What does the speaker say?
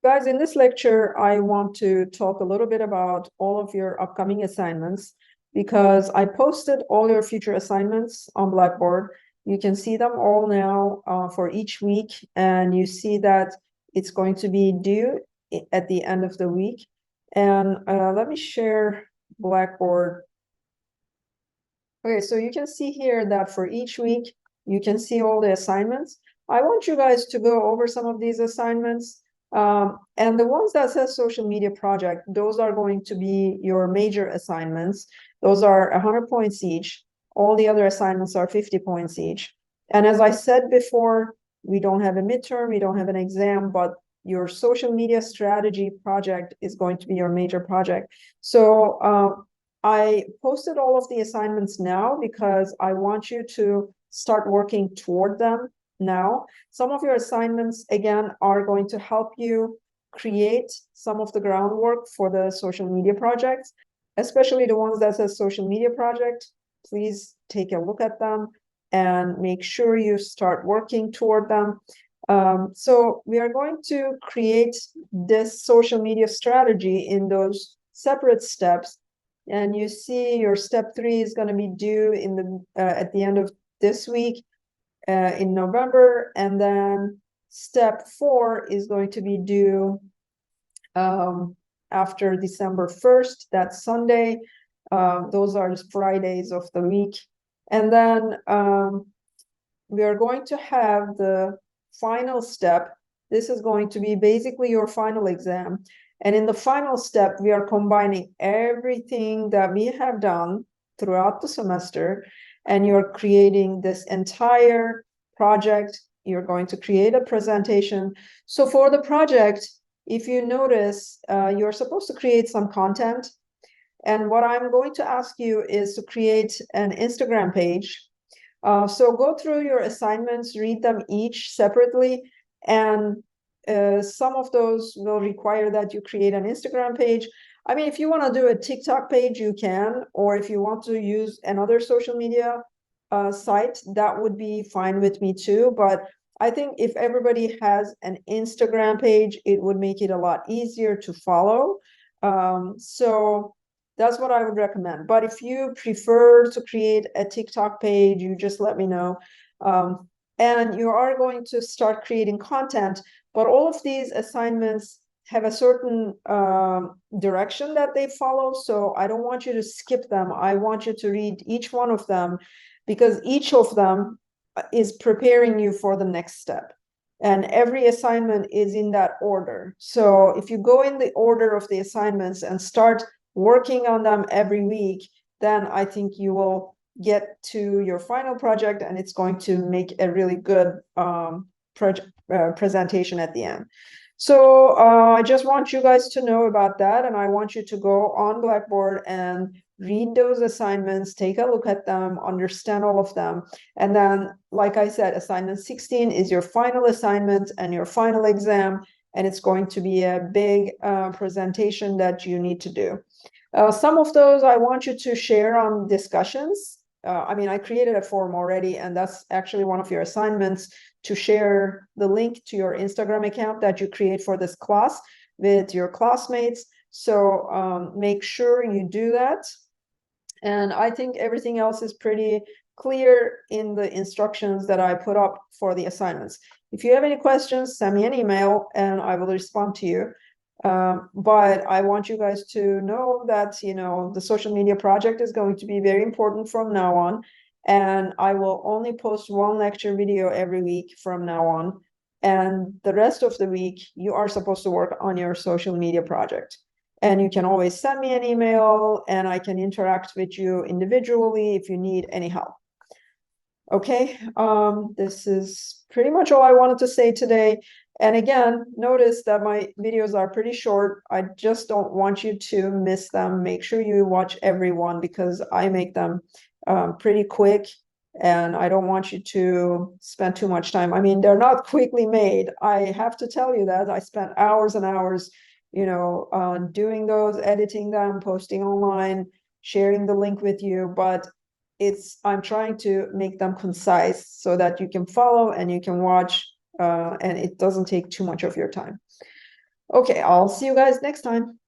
Guys, in this lecture, I want to talk a little bit about all of your upcoming assignments because I posted all your future assignments on Blackboard. You can see them all now for each week, and you see that it's going to be due at the end of the week. And let me share Blackboard. Okay, so you can see here that for each week, you can see all the assignments. I want you guys to go over some of these assignments. And the ones that says social media project, those are going to be your major assignments. Those are 100 points each. All the other assignments are 50 points each. And as I said before, we don't have a midterm, we don't have an exam, but your social media strategy project is going to be your major project. So I posted all of the assignments now because I want you to start working toward them now. Some of your assignments, again, are going to help you create some of the groundwork for the social media projects, especially the ones that says social media project. Please take a look at them and make sure you start working toward them. So we are going to create this social media strategy in those separate steps. And you see your step 3 is going to be due in the at the end of this week. In November, and then step 4 is going to be due after December 1st, that's Sunday. Those are Fridays of the week. And then we are going to have the final step. This is going to be basically your final exam. And in the final step, we are combining everything that we have done throughout the semester, and you're creating this entire project. You're going to create a presentation. So for the project, if you notice, you're supposed to create some content. And what I'm going to ask you is to create an Instagram page. So go through your assignments, read them each separately, and some of those will require that you create an Instagram page. I mean, if you want to do a TikTok page, you can, or if you want to use another social media site, that would be fine with me too. But I think if everybody has an Instagram page, it would make it a lot easier to follow. So that's what I would recommend. But if you prefer to create a TikTok page, you just let me know. And you are going to start creating content, but all of these assignments have a certain direction that they follow. So I don't want you to skip them. I want you to read each one of them because each of them is preparing you for the next step. And every assignment is in that order. So if you go in the order of the assignments and start working on them every week, then I think you will get to your final project and it's going to make a really good presentation at the end. So I just want you guys to know about that, and I want you to go on Blackboard and read those assignments, take a look at them, understand all of them. And then, like I said, assignment 16 is your final assignment and your final exam, and it's going to be a big presentation that you need to do. Some of those I want you to share on discussions. I mean, I created a form already, and that's actually one of your assignments, to share the link to your Instagram account that you create for this class with your classmates. So make sure you do that. And I think everything else is pretty clear in the instructions that I put up for the assignments. If you have any questions, send me an email and I will respond to you. But I want you guys to know that, you know, the social media project is going to be very important from now on. And I will only post one lecture video every week from now on. And the rest of the week, you are supposed to work on your social media project. And you can always send me an email and I can interact with you individually if you need any help. Okay, this is pretty much all I wanted to say today. And again, notice that my videos are pretty short. I just don't want you to miss them. Make sure you watch every one because I make them pretty quick and I don't want you to spend too much time. I mean, they're not quickly made. I have to tell you that I spent hours and hours, you know, doing those, editing them, posting online, sharing the link with you, but I'm trying to make them concise so that you can follow and you can watch and it doesn't take too much of your time. Okay, I'll see you guys next time.